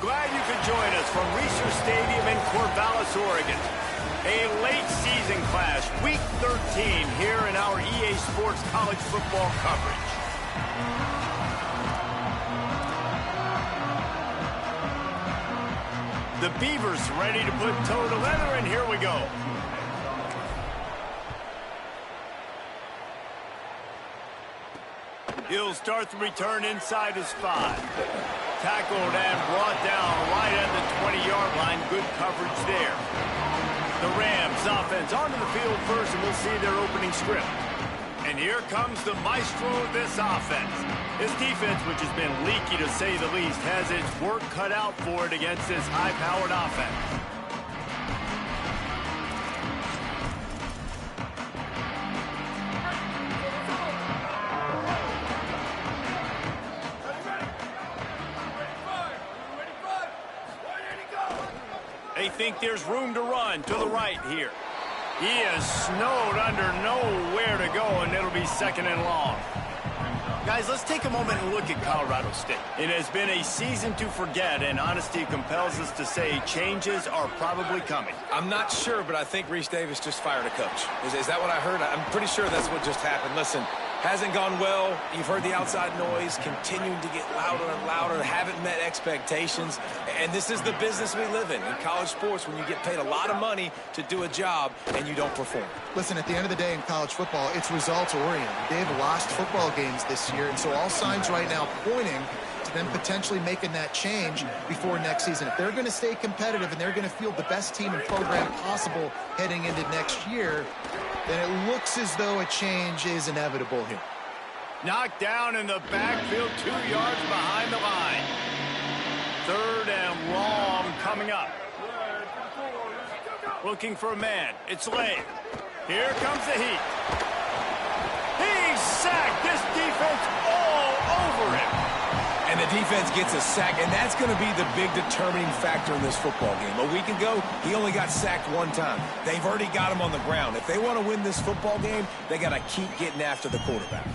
Glad you could join us from Research Stadium in Corvallis, Oregon. A late season clash, week 13 here in our EA Sports college football coverage. The Beavers ready to put toe to leather, and here we go. He'll start the return inside his 5. Tackled and brought down right at the 20-yard line. Good coverage there. The Rams offense onto the field first, and we'll see their opening script. And here comes the maestro of this offense. His defense, which has been leaky to say the least, has its work cut out for it against this high-powered offense. They think there's room to run to the right here. He is snowed under, nowhere to go, and it'll be second and long. Guys, let's take a moment and look at Colorado State. It has been a season to forget, and honesty compels us to say changes are probably coming. I'm not sure, but I think Reese Davis just fired a coach. Is that what I heard? I'm pretty sure that's what just happened. Listen, hasn't gone well. You've heard the outside noise, continuing to get louder and louder, haven't met expectations. And this is the business we live in college sports, when you get paid a lot of money to do a job and you don't perform. Listen, at the end of the day in college football, it's results-oriented. They've lost football games this year, and so all signs right now pointing to them potentially making that change before next season. If they're going to stay competitive and they're going to field the best team and program possible heading into next year, then it looks as though a change is inevitable here. Knocked down in the backfield, 2 yards behind the line. Third and long coming up. Looking for a man. It's Lane. Here comes the heat. He's sacked. This defense all over him. And the defense gets a sack, and that's going to be the big determining factor in this football game. A week ago, he only got sacked 1 time. They've already got him on the ground. If they want to win this football game, they got to keep getting after the quarterback.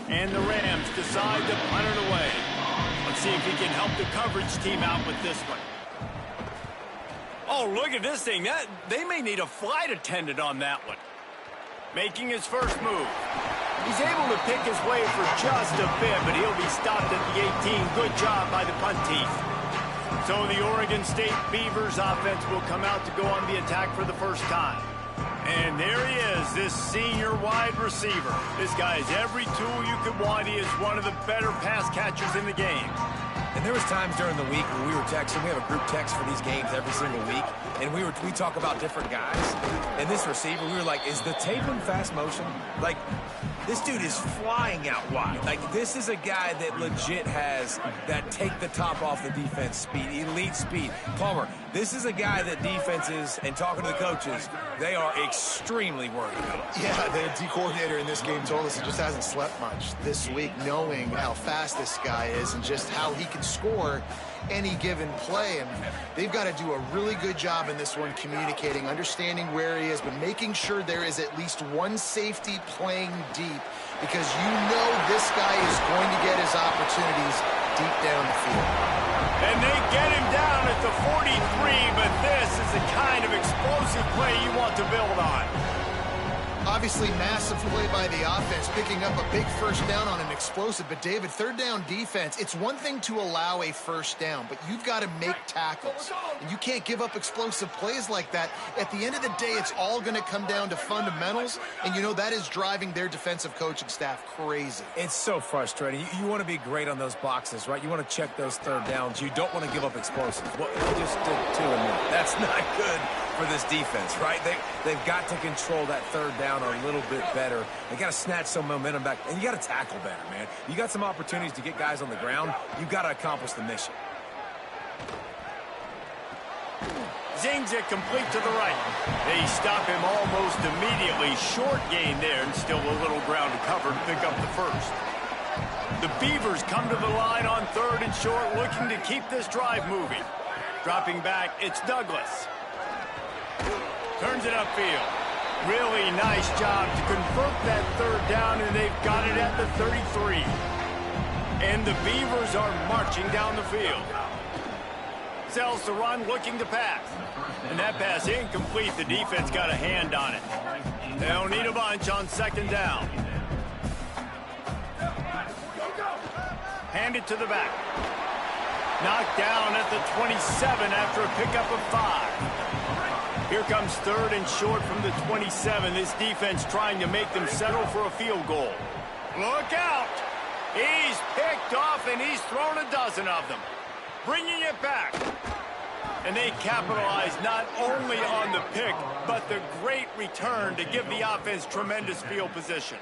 And the Rams decide to punt it away. Let's see if he can help the coverage team out with this one. Oh, look at this thing. They may need a flight attendant on that one. Making his first move. He's able to pick his way for just a bit, but he'll be stopped at the 18. Good job by the punt team. So the Oregon State Beavers offense will come out to go on the attack for the first time. And there he is, this senior wide receiver. This guy has every tool you could want. He is one of the better pass catchers in the game. And there was times during the week when we were texting. We have a group text for these games every single week. And we talk about different guys. And this receiver, we were like, is the tape in fast motion? Like, this dude is flying out wide. Like, this is a guy that legit has that take the top off the defense speed, elite speed. Palmer, this is a guy that defenses, and talking to the coaches, they are extremely worried about. Yeah, the D coordinator in this game told us he just hasn't slept much this week, knowing how fast this guy is and just how he can score any given play. And they've got to do a really good job in this one, communicating, understanding where he is, but making sure there is at least one safety playing deep, because you know this guy is going to get his opportunities deep down the field. And they get him down at the 43, but this is the kind of explosive play you want to build on. Obviously, massive play by the offense, picking up a big first down on an explosive. But, David, third down defense, it's one thing to allow a first down, but you've got to make tackles. And you can't give up explosive plays like that. At the end of the day, it's all going to come down to fundamentals, and you know that is driving their defensive coaching staff crazy. It's so frustrating. You want to be great on those boxes, right? You want to check those third downs. You don't want to give up explosives. What they just did 2 and 1. That's not good for this defense, right? They've got to control that third down a little bit better. They got to snatch some momentum back, and you got to tackle better, man. You got some opportunities to get guys on the ground. You got to accomplish the mission. Zings it complete to the right. They stop him almost immediately. Short gain there, and still a little ground to cover to pick up the first. The Beavers come to the line on 3rd and short, looking to keep this drive moving. Dropping back, it's Douglas. Turns it upfield. Really nice job to convert that third down, and they've got it at the 33. And the Beavers are marching down the field. Sells the run, looking to pass. And that pass incomplete. The defense got a hand on it. They'll need a bunch on second down. Hand it to the back. Knocked down at the 27 after a pickup of 5. Here comes third and short from the 27. This defense trying to make them settle for a field goal. Look out! He's picked off, and he's thrown a dozen of them. Bringing it back. And they capitalize not only on the pick, but the great return to give the offense tremendous field position.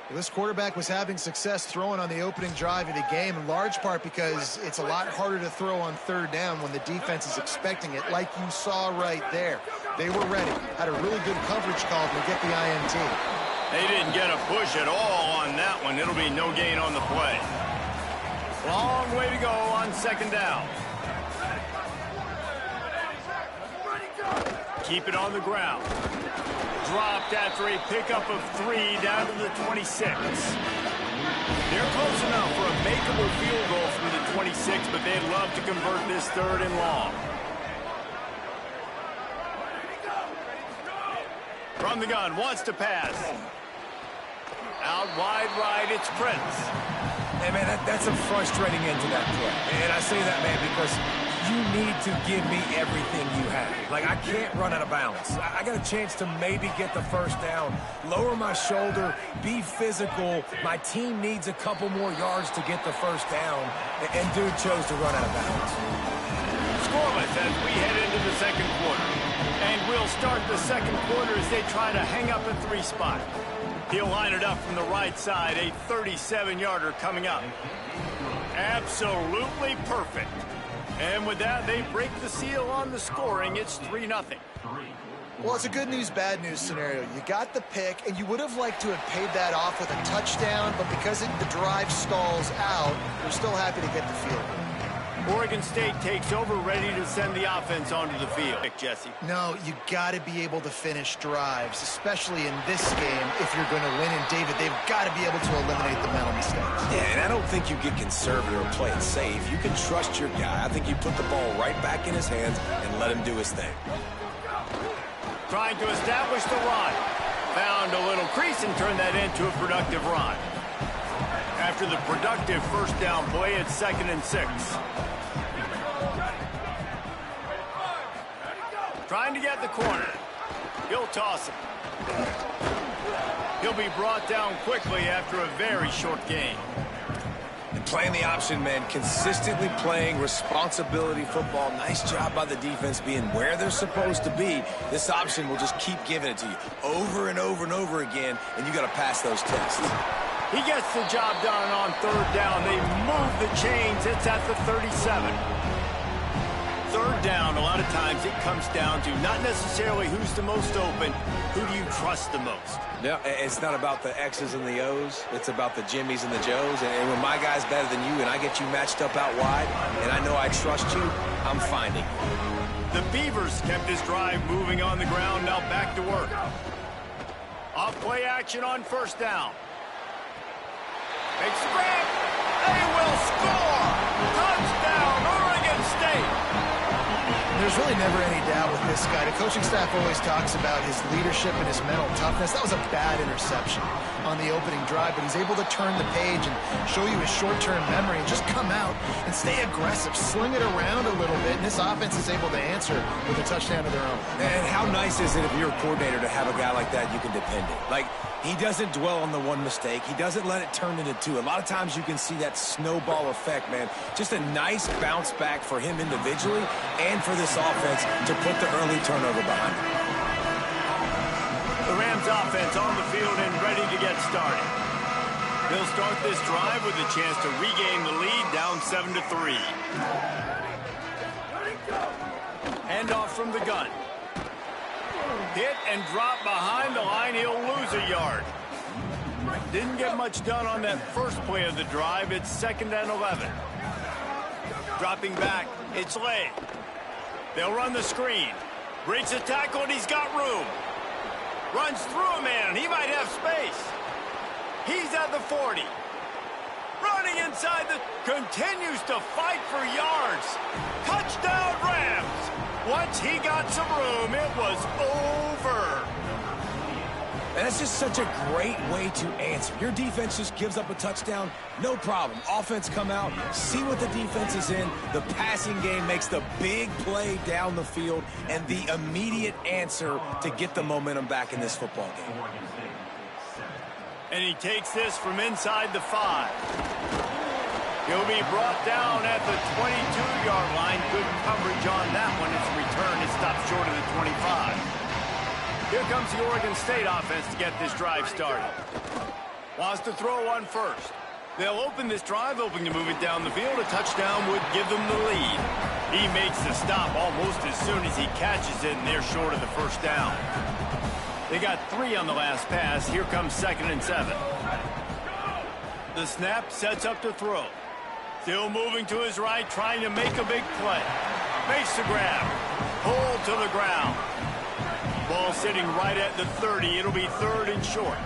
Well, this quarterback was having success throwing on the opening drive of the game, in large part because it's a lot harder to throw on third down when the defense is expecting it, like you saw right there. They were ready, had a really good coverage call to get the INT. They didn't get a push at all on that one. It'll be no gain on the play. Long way to go on second down. Keep it on the ground. Dropped after a pickup of 3 down to the 26. They're close enough for a makeable field goal from the 26, but they'd love to convert this third and long. From the gun, wants to pass. Out wide right, it's Prince. Hey, man, that's a frustrating end to that play. And I say that, man, because you need to give me everything you have. Like, I can't run out of bounds. I got a chance to maybe get the first down, lower my shoulder, be physical. My team needs a couple more yards to get the first down, and dude chose to run out of bounds. Scoreless as we head into the second quarter. And we'll start the second quarter as they try to hang up a 3 spot. He'll line it up from the right side, a 37-yarder coming up. Absolutely perfect. And with that, they break the seal on the scoring. It's 3-0. Well, it's a good news, bad news scenario. You got the pick, and you would have liked to have paid that off with a touchdown, but because the drive stalls out, you're still happy to get the field goal. Oregon State takes over, ready to send the offense onto the field. Jesse. No, you got to be able to finish drives, especially in this game if you're going to win. And, David, they've got to be able to eliminate the mental mistakes. Yeah, and I don't think you get conservative or play it safe. You can trust your guy. I think you put the ball right back in his hands and let him do his thing. Trying to establish the run. Found a little crease and turned that into a productive run. After the productive first down play, it's 2nd and 6. Trying to get the corner. He'll toss it. He'll be brought down quickly after a very short game. And playing the option, man, consistently playing responsibility football. Nice job by the defense being where they're supposed to be. This option will just keep giving it to you over and over and over again, and you got to pass those tests. He gets the job done on third down. They move the chains. It's at the 37. Third down, a lot of times it comes down to not necessarily who's the most open, who do you trust the most? No, it's not about the X's and the O's. It's about the Jimmys and the Joes. And when my guy's better than you and I get you matched up out wide and I know I trust you, I'm finding you. The Beavers kept this drive moving on the ground. Now back to work. Off play action on first down. Makes the grab. They will score. Touchdown, Oregon State. There's really never any doubt with this guy. The coaching staff always talks about his leadership and his mental toughness. That was a bad interception on the opening drive, but he's able to turn the page and show you his short-term memory and just come out and stay aggressive, sling it around a little bit, and this offense is able to answer with a touchdown of their own. And how nice is it if you're a coordinator to have a guy like that you can depend on? Like, he doesn't dwell on the one mistake. He doesn't let it turn into 2. A lot of times you can see that snowball effect, man. Just a nice bounce back for him individually and for this offense to put the early turnover behind him. The Rams offense on the field and ready to get started. They'll start this drive with a chance to regain the lead, down 7-3. Handoff from the gun. Hit and drop behind the line. He'll lose a yard. Didn't get much done on that first play of the drive. It's 2nd and 11. Dropping back, it's Lay. They'll run the screen. Breaks a tackle, and he's got room. Runs through a man. He might have space. He's at the 40. Running inside the... Continues to fight for yards. Touchdown, Rams. Once he got some room, it was over. And that's just such a great way to answer. Your defense just gives up a touchdown, no problem. Offense come out, see what the defense is in. The passing game makes the big play down the field and the immediate answer to get the momentum back in this football game. And he takes this from inside the 5. He'll be brought down at the 22-yard line. Good coverage on that one. It's a return. It stops short of the 25. Here comes the Oregon State offense to get this drive started. Wants to throw on first. They'll open this drive, hoping to move it down the field. A touchdown would give them the lead. He makes the stop almost as soon as he catches it, and they're short of the first down. They got 3 on the last pass. Here comes 2nd and 7. The snap sets up to throw. Still moving to his right, trying to make a big play. Makes the grab. Pulled to the ground. Ball sitting right at the 30. It'll be 3rd and short.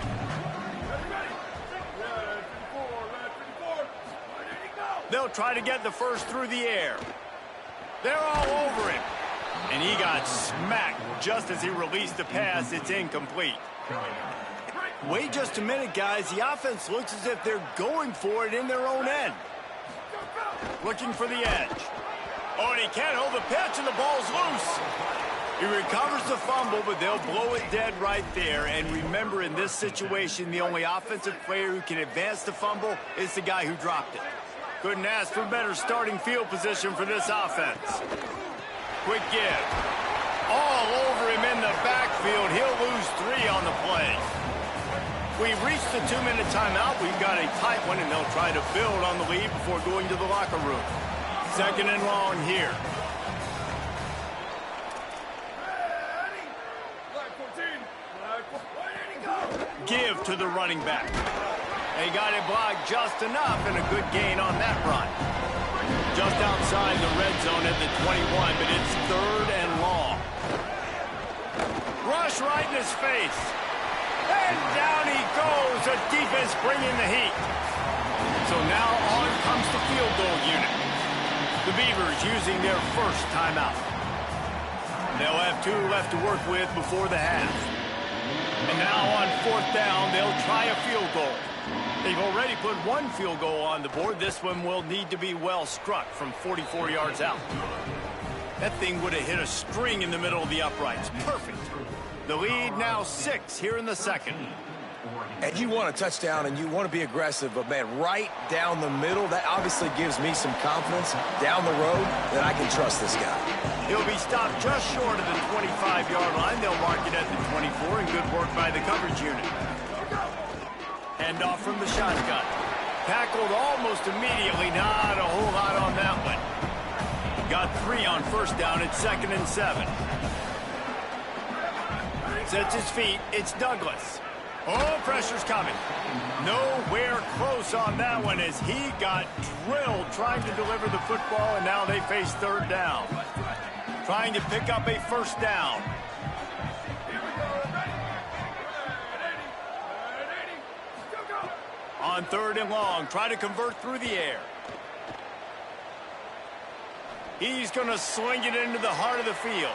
They'll try to get the first through the air. They're all over him. And he got smacked just as he released the pass. It's incomplete. Wait just a minute, guys. The offense looks as if they're going for it in their own end. Looking for the edge. Oh, and he can't hold the pitch, and the ball's loose. He recovers the fumble, but they'll blow it dead right there. And remember, in this situation, the only offensive player who can advance the fumble is the guy who dropped it. Couldn't ask for better starting field position for this offense. Quick give. All over him in the backfield. He'll lose 3 on the play. We've reached the 2-minute timeout. We've got a tight one, and they'll try to build on the lead before going to the locker room. 2nd and long here. Give to the running back. They got it blocked just enough, and a good gain on that run. Just outside the red zone at the 21, but it's 3rd and long. Rush right in his face. And down he goes. The defense bringing the heat. So now on comes the field goal unit. The Beavers using their first timeout. They'll have 2 left to work with before the half. And now on 4th down, they'll try a field goal. They've already put 1 field goal on the board. This one will need to be well struck from 44 yards out. That thing would have hit a string in the middle of the uprights. Perfect. The lead now 6 here in the 2nd. And you want a touchdown and you want to be aggressive, but man, right down the middle, that obviously gives me some confidence down the road that I can trust this guy. He'll be stopped just short of the 25-yard line. They'll mark it at the 24, and good work by the coverage unit. Hand off from the shotgun. Tackled almost immediately. Not a whole lot on that one. Got 3 on 1st down at 2nd and 7. Sets his feet. It's Douglas. Oh, pressure's coming. Nowhere close on that one as he got drilled trying to deliver the football, and now they face 3rd down. Trying to pick up a 1st down. On 3rd and long, try to convert through the air. He's going to sling it into the heart of the field.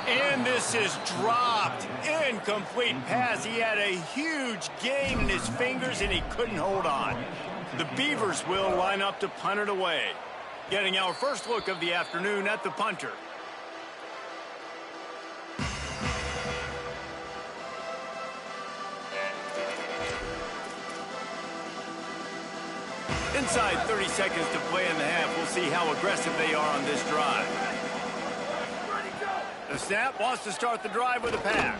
And this is dropped. Incomplete pass. He had a huge gain in his fingers, and he couldn't hold on. The Beavers will line up to punt it away. Getting our first look of the afternoon at the punter. Inside 30 seconds to play in the half. We'll see how aggressive they are on this drive. The snap wants to start the drive with a pass.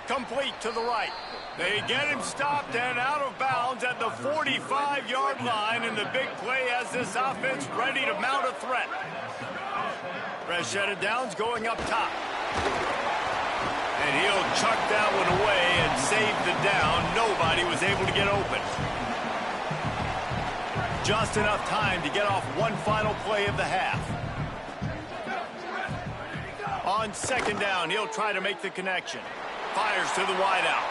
Complete to the right. They get him stopped and out of bounds at the 45-yard line, and the big play has this offense ready to mount a threat. Fresh set of downs going up top. And he'll chuck that one away and save the down. Nobody was able to get open. Just enough time to get off one final play of the half. On second down, he'll try to make the connection. Fires to the wideout.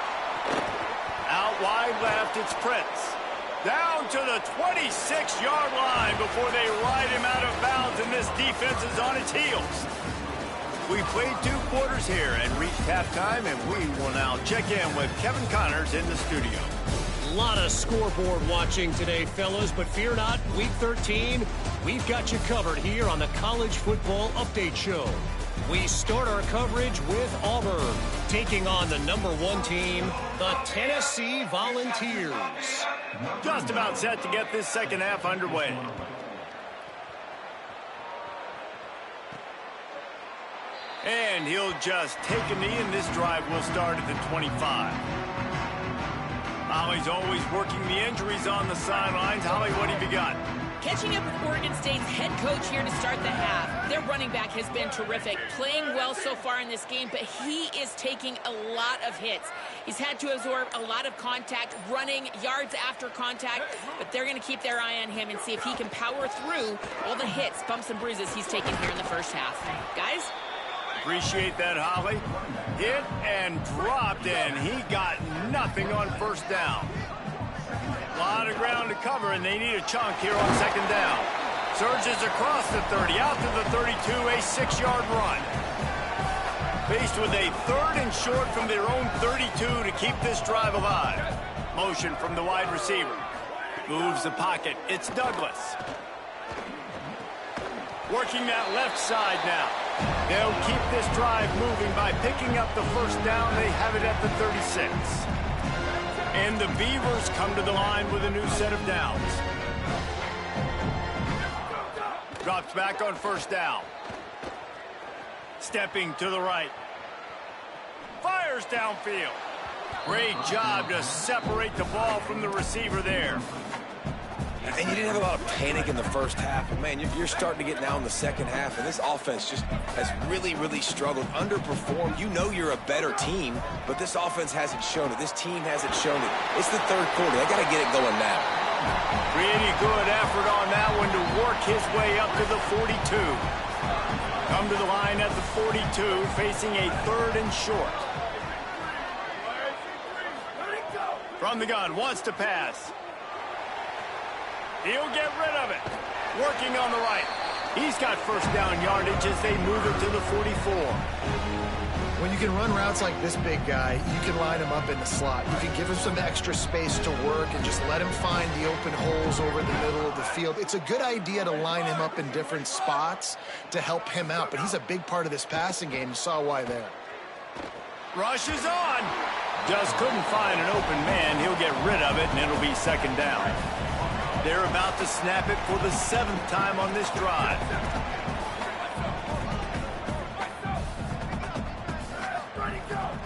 Out wide left, it's Prince. Down to the 26-yard line before they ride him out of bounds, and this defense is on its heels. We played 2 quarters here and reached halftime, and we will now check in with Kevin Connors in the studio. A lot of scoreboard watching today, fellas, but fear not, Week 13, we've got you covered here on the College Football Update Show. We start our coverage with Auburn, taking on the #1 team, the Tennessee Volunteers. Just about set to get this second half underway. And he'll just take a knee, and this drive will start at the 25. Holly's always working the injuries on the sidelines. Holly, what have you got? Catching up with Oregon State's head coach here to start the half. Their running back has been terrific, playing well so far in this game, but he is taking a lot of hits. He's had to absorb a lot of contact, running yards after contact, but they're going to keep their eye on him and see if he can power through all the hits, bumps, and bruises he's taken here in the first half. Guys? Appreciate that, Holly. Hit and dropped, and he got nothing on first down. A lot of ground to cover, and they need a chunk here on second down. Surges across the 30, out to the 32, a 6-yard run. Faced with a 3rd and short from their own 32 to keep this drive alive. Motion from the wide receiver. Moves the pocket. It's Douglas. Working that left side now. They'll keep this drive moving by picking up the first down. They have it at the 36. And the Beavers come to the line with a new set of downs. Drops back on first down. Stepping to the right. Fires downfield. Great job to separate the ball from the receiver there. And you didn't have a lot of panic in the first half. But, man, you're starting to get now in the second half, and this offense just has really, really struggled, underperformed. You know you're a better team, but this offense hasn't shown it. This team hasn't shown it. It's the third quarter. They got to get it going now. Pretty good effort on that one to work his way up to the 42. Come to the line at the 42, facing a 3rd and short. From the gun, wants to pass. He'll get rid of it. Working on the right. He's got first down yardage as they move it to the 44. When you can run routes like this big guy, you can line him up in the slot. You can give him some extra space to work and just let him find the open holes over the middle of the field. It's a good idea to line him up in different spots to help him out, but he's a big part of this passing game. You saw why there. Rush is on. Just couldn't find an open man. He'll get rid of it, and it'll be second down. They're about to snap it for the 7th time on this drive.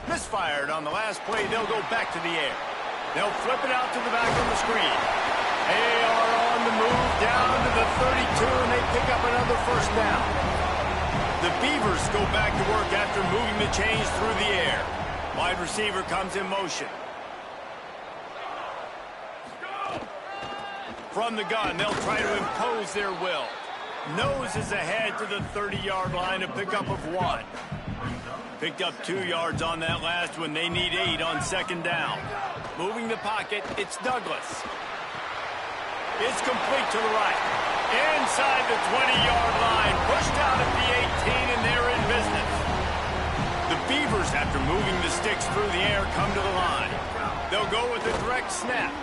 Misfired on the last play. They'll go back to the air. They'll flip it out to the back on the screen. They are on the move down to the 32, and they pick up another first down. The Beavers go back to work after moving the chains through the air. Wide receiver comes in motion. From the gun, they'll try to impose their will. Noses ahead to the 30-yard line, a pickup of 1. Picked up 2 yards on that last one. They need 8 on second down. Moving the pocket, it's Douglas. It's complete to the right. Inside the 20-yard line, pushed out at the 18, and they're in business. The Beavers, after moving the sticks through the air, come to the line. They'll go with a direct snap.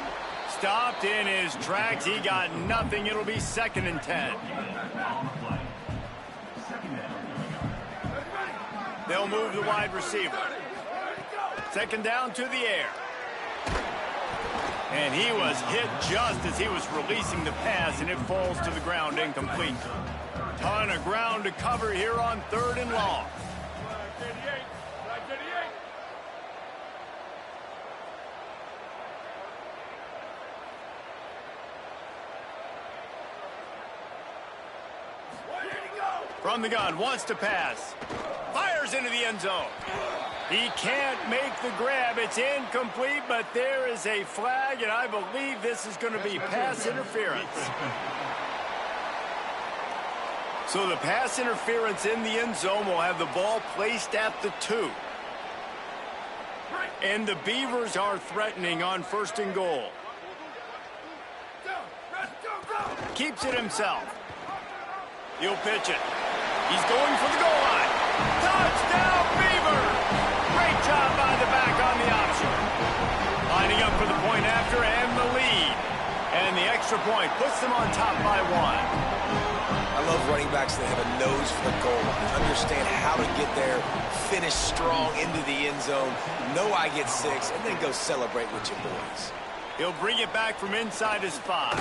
Stopped in his tracks. He got nothing. It'll be 2nd and 10. They'll move the wide receiver. Second down to the air. And he was hit just as he was releasing the pass, and it falls to the ground incomplete. Ton of ground to cover here on 3rd and long. From the gun, wants to pass. Fires into the end zone. He can't make the grab. It's incomplete, but there is a flag, and I believe this is going to be pass interference. So the pass interference in the end zone will have the ball placed at the 2. And the Beavers are threatening on 1st and goal. Keeps it himself. He'll pitch it. He's going for the goal line. Touchdown, Beaver! Great job by the back on the option. Lining up for the point after and the lead. And the extra point puts them on top by 1. I love running backs that have a nose for the goal line. Understand how to get there, finish strong into the end zone, know I get 6, and then go celebrate with your boys. He'll bring it back from inside his 5.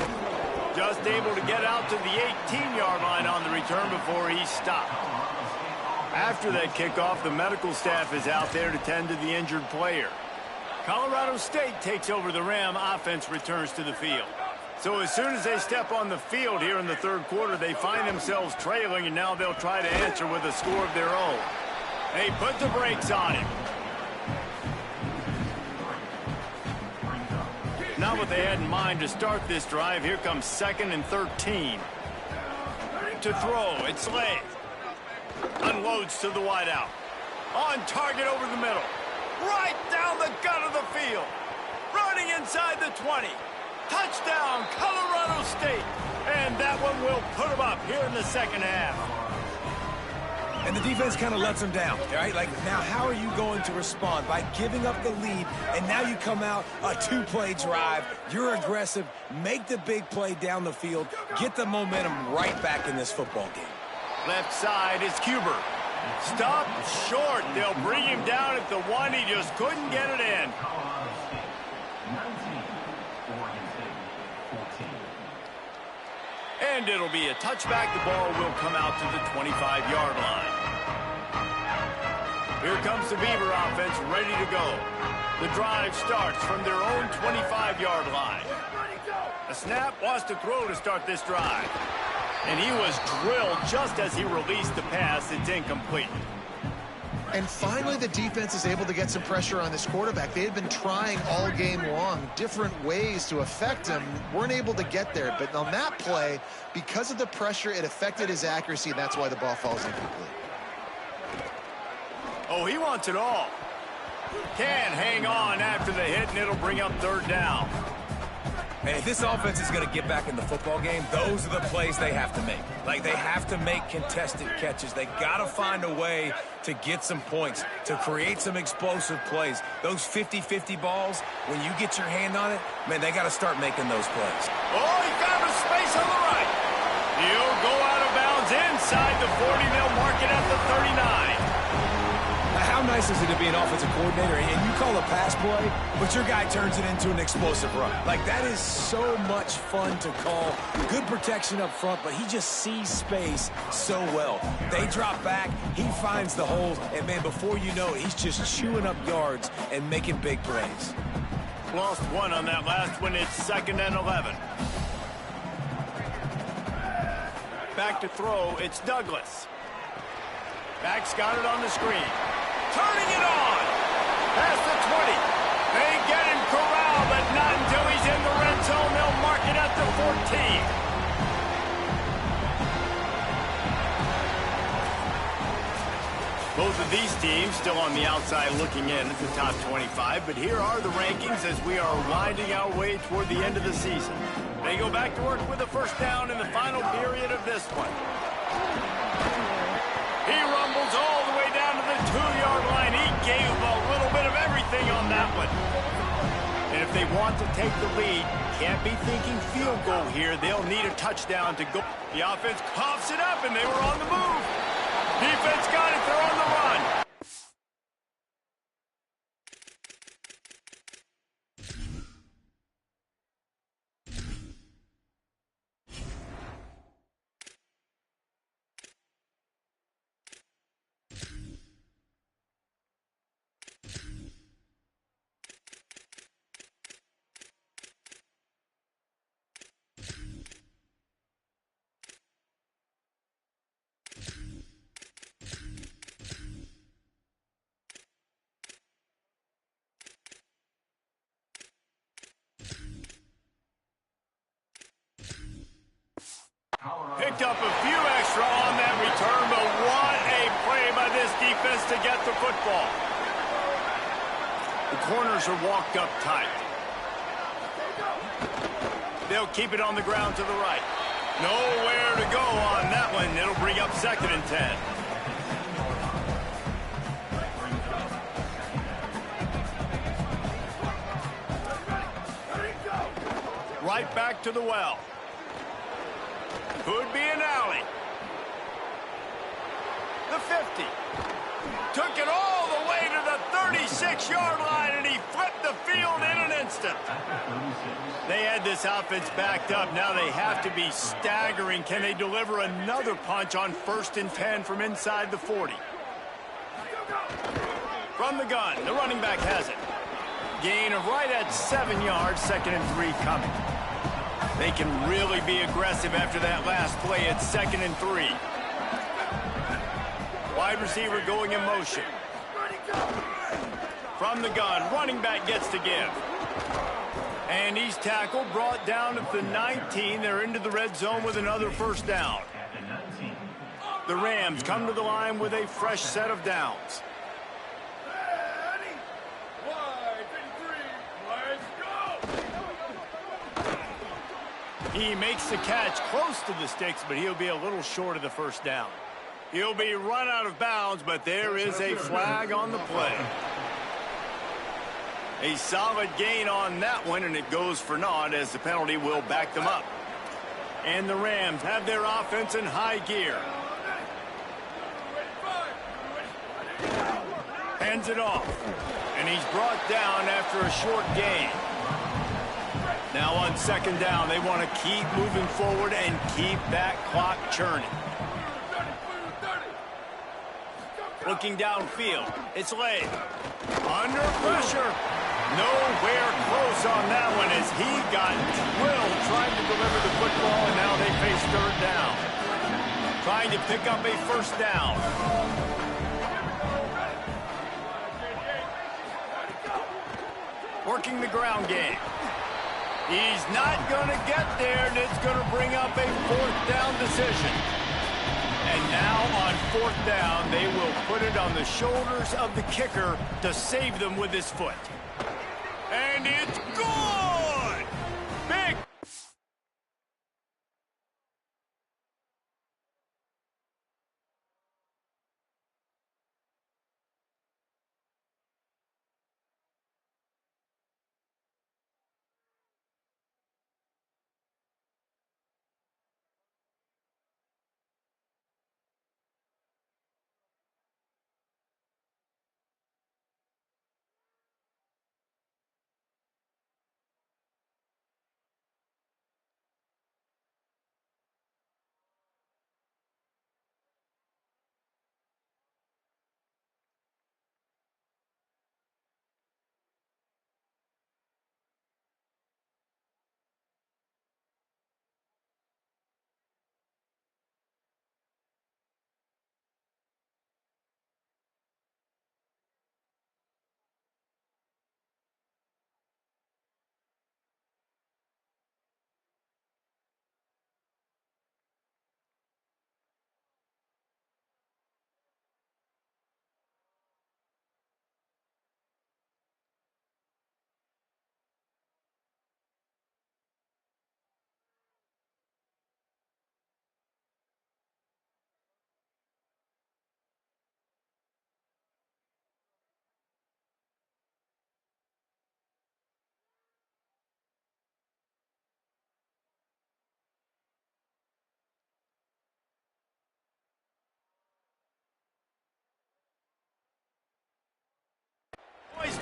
Just able to get out to the 18-yard line on the return before he's stopped. After that kickoff, the medical staff is out there to tend to the injured player. Colorado State takes over the Ram. Offense returns to the field. So as soon as they step on the field here in the 3rd quarter, they find themselves trailing, and now they'll try to answer with a score of their own. They put the brakes on him. Not what they had in mind to start this drive. Here comes 2nd and 13. To throw, it's Slade. Unloads to the wideout. On target over the middle. Right down the gut of the field. Running inside the 20. Touchdown, Colorado State. And that one will put them up here in the 2nd half. And the defense kind of lets them down, right? Like, now how are you going to respond? By giving up the lead, and now you come out, a 2-play drive. You're aggressive, make the big play down the field, get the momentum right back in this football game. Left side is Cuber. Stopped short. They'll bring him down at the 1. He just couldn't get it in. And it'll be a touchback. The ball will come out to the 25-yard line. Here comes the Beaver offense ready to go. The drive starts from their own 25-yard line. A snap, wants to throw to start this drive. And he was drilled just as he released the pass. It's incomplete. And finally, the defense is able to get some pressure on this quarterback. They had been trying all game long different ways to affect him. Weren't able to get there. But on that play, because of the pressure, it affected his accuracy, and that's why the ball falls incomplete. Oh, he wants it all. Can hang on after the hit, and it'll bring up 3rd down. And if this offense is going to get back in the football game, those are the plays they have to make. Like, they have to make contested catches. They got to find a way to get some points, to create some explosive plays. Those 50-50 balls, when you get your hand on it, man, they got to start making those plays. Oh, he found a space on the right. He'll go out of bounds inside the 40. They'll mark it at the 39. How nice is it to be an offensive coordinator and you call a pass play, but your guy turns it into an explosive run? Like, that is so much fun to call. Good protection up front, but he just sees space so well. They drop back, he finds the holes, and, man, before you know it, he's just chewing up yards and making big plays. Lost 1 on that last one. It's 2nd and 11. Back to throw, it's Douglas. Back's got it on the screen. Turning it on. Past the 20. They get him corralled, but not until he's in the red zone. They'll mark it at the 14. Both of these teams still on the outside looking in at the top 25, but here are the rankings as we are winding our way toward the end of the season. They go back to work with a 1st down in the final period of this one. He rumbles all the way down to the 2-yard line. He gave a little bit of everything on that one. And if they want to take the lead, can't be thinking field goal here. They'll need a touchdown to go. The offense coughs it up, and they were on the move. Defense got it. They're on the run. Picked up a few extra on defense to get the football. The corners are walked up tight. They'll keep it on the ground to the right. Nowhere to go on that one. It'll bring up 2nd and 10. Right back to the well. Could be an alley. The 50. Took it all the way to the 36-yard line, and he flipped the field in an instant. They had this offense backed up. Now they have to be staggering. Can they deliver another punch on 1st and 10 from inside the 40? From the gun, the running back has it. Gain of right at 7 yards, 2nd and 3 coming. They can really be aggressive after that last play at 2nd and 3. Wide receiver going in motion. From the gun, running back gets to give. And he's tackled, brought down at the 19. They're into the red zone with another 1st down. The Rams come to the line with a fresh set of downs. He makes the catch close to the sticks, but he'll be a little short of the 1st down. He'll be run out of bounds, but there is a flag on the play. A solid gain on that one, and it goes for naught as the penalty will back them up. And the Rams have their offense in high gear. Hands it off. And he's brought down after a short gain. Now on 2nd down, they want to keep moving forward and keep that clock churning. Looking downfield, it's Lay. Under pressure. Nowhere close on that one as he got drilled trying to deliver the football, and now they face 3rd down. Trying to pick up a 1st down. Working the ground game. He's not going to get there, and it's going to bring up a 4th down decision. And now on 4th down, they will put it on the shoulders of the kicker to save them with his foot. And it's good! Big!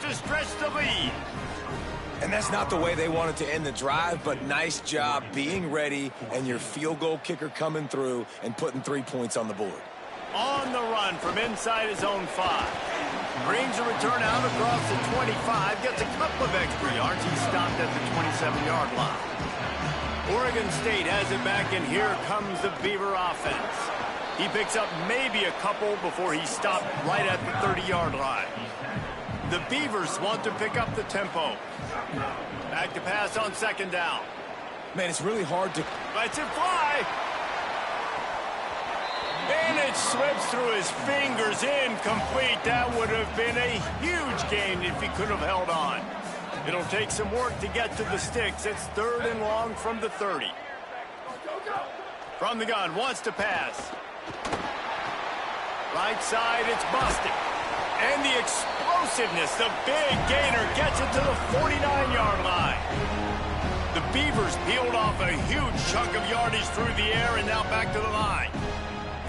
To stretch the lead. And that's not the way they wanted to end the drive, but nice job being ready and your field goal kicker coming through and putting 3 points on the board. On the run from inside his own 5. Brings a return out across the 25. Gets a couple of extra yards. He's stopped at the 27-yard line. Oregon State has it back, and here comes the Beaver offense. He picks up maybe a couple before he stopped right at the 30-yard line. The Beavers want to pick up the tempo. Back to pass on 2nd down. Man, it's really hard to... Lets it fly. And it slips through his fingers, incomplete. That would have been a huge gain if he could have held on. It'll take some work to get to the sticks. It's 3rd and long from the 30. From the gun, wants to pass. Right side, it's busted. And the explosiveness, the big gainer gets it to the 49-yard line. The Beavers peeled off a huge chunk of yardage through the air and now back to the line.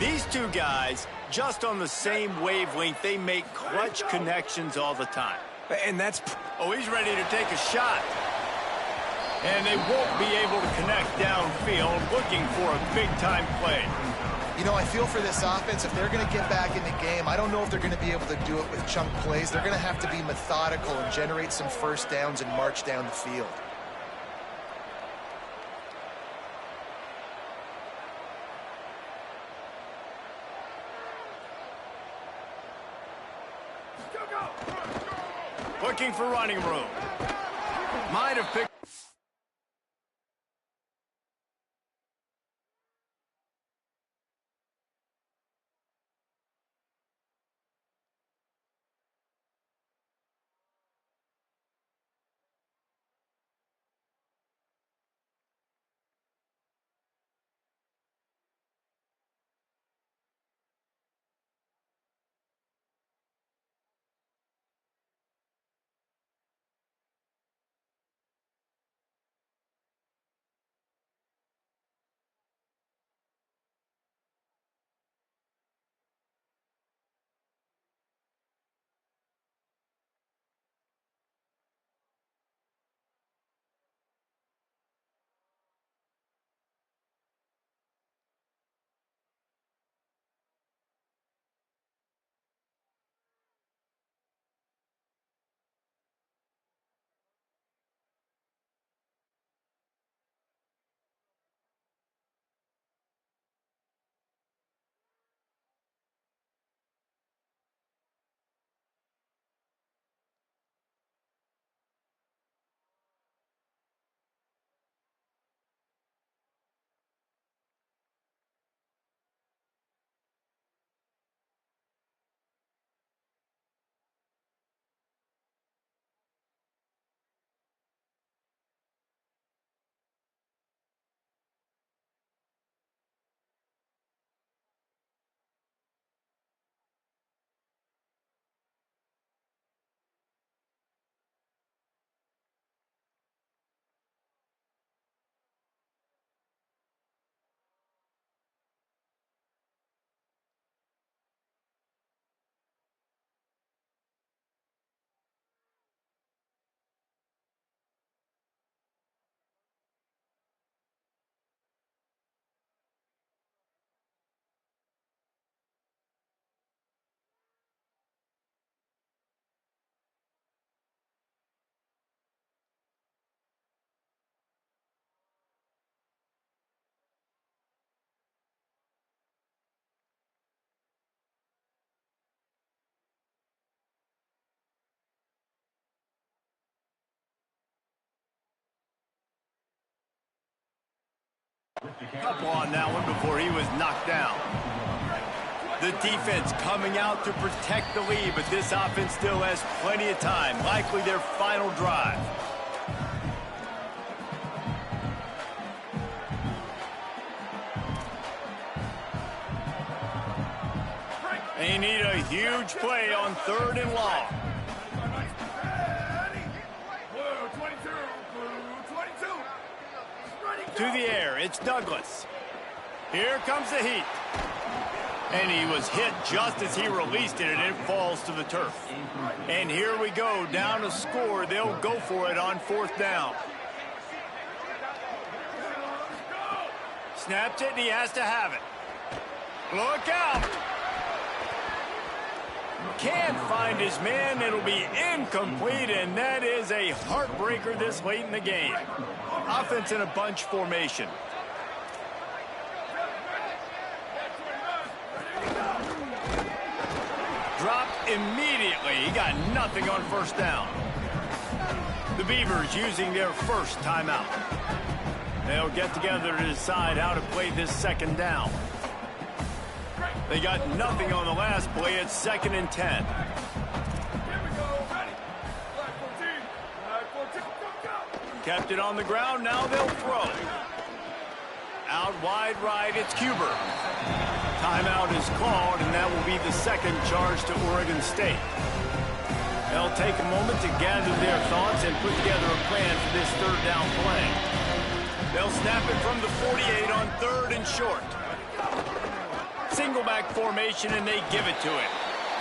These two guys, just on the same wavelength, they make clutch connections all the time. And that's... Oh, he's ready to take a shot. And they won't be able to connect downfield, looking for a big-time play. You know, I feel for this offense, if they're going to get back in the game, I don't know if they're going to be able to do it with chunk plays. They're going to have to be methodical and generate some first downs and march down the field. Looking for running room. Might have picked... Couple on that one before he was knocked down. The defense coming out to protect the lead, but this offense still has plenty of time. Likely their final drive. They need a huge play on 3rd and long. To the air, it's Douglas. Here comes the heat. And he was hit just as he released it, and it falls to the turf. And here we go, down to score. They'll go for it on 4th down. Snaps it, and he has to have it. Look out! Can't find his man. It'll be incomplete, and that is a heartbreaker this late in the game. Offense in a bunch formation. Dropped immediately. He got nothing on 1st down. The Beavers using their first timeout. They'll get together to decide how to play this 2nd down. They got nothing on the last play. It's 2nd and 10. Kept it on the ground. Now they'll throw. Out wide right, it's Cuber. Timeout is called, and that will be the second charge to Oregon State. They'll take a moment to gather their thoughts and put together a plan for this third down play. They'll snap it from the 48 on 3rd and short. Single back formation, and they give it to him.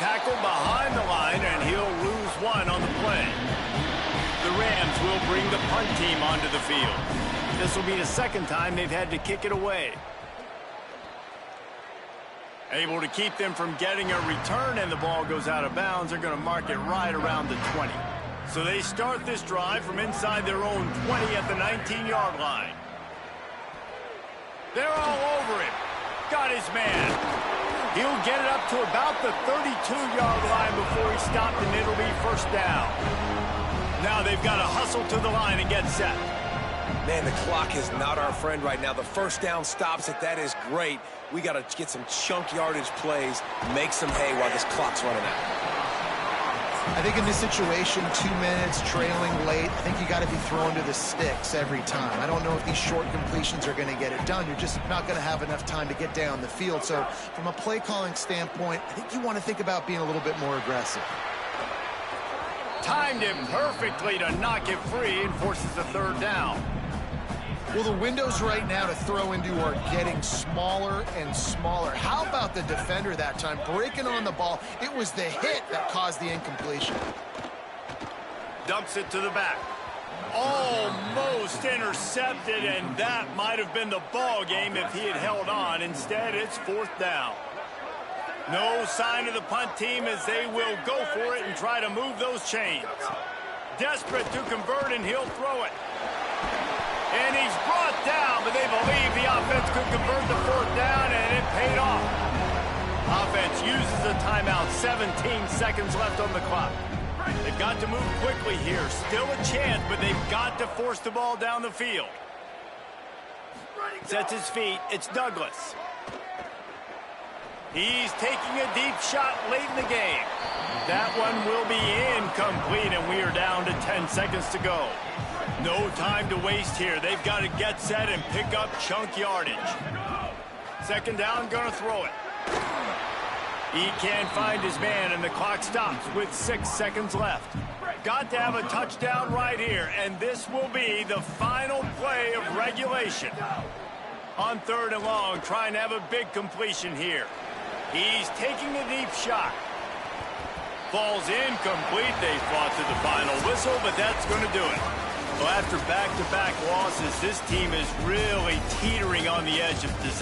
Tackled behind the line, and he'll lose 1 on the play. The Rams will bring the punt team onto the field. This will be the second time they've had to kick it away. Able to keep them from getting a return, and the ball goes out of bounds. They're going to mark it right around the 20. So they start this drive from inside their own 20 at the 19-yard line. They're all over him. Got his man. He'll get it up to about the 32-yard line before he stopped, and it'll be first down. Now they've got to hustle to the line and get set. Man, the clock is not our friend right now. The first down stops it. That is great. We got to get some chunk yardage plays, make some hay while this clock's running out. I think in this situation, 2 minutes, trailing late, I think you got to be throwing to the sticks every time. I don't know if these short completions are going to get it done. You're just not going to have enough time to get down the field. So from a play calling standpoint, I think you want to think about being a little bit more aggressive. Timed him perfectly to knock it free and forces the third down. Well, the windows right now to throw into are getting smaller and smaller. How about the defender that time breaking on the ball? It was the hit that caused the incompletion. Dumps it to the back. Almost intercepted, and that might have been the ball game if he had held on. Instead, it's 4th down. No sign of the punt team as they will go for it and try to move those chains. Desperate to convert, and he'll throw it. And he's brought down, but they believe the offense could convert the 4th down, and it paid off. Offense uses a timeout, 17 seconds left on the clock. They've got to move quickly here. Still a chance, but they've got to force the ball down the field. Sets his feet. It's Douglas. He's taking a deep shot late in the game. That one will be incomplete, and we are down to 10 seconds to go. No time to waste here. They've got to get set and pick up chunk yardage. 2nd down, gonna throw it. He can't find his man, and the clock stops with 6 seconds left. Got to have a touchdown right here, and this will be the final play of regulation. On 3rd and long, trying to have a big completion here. He's taking a deep shot. Falls incomplete. They fought to the final whistle, but that's going to do it. Well, after back-to-back losses, this team is really teetering on the edge of disaster.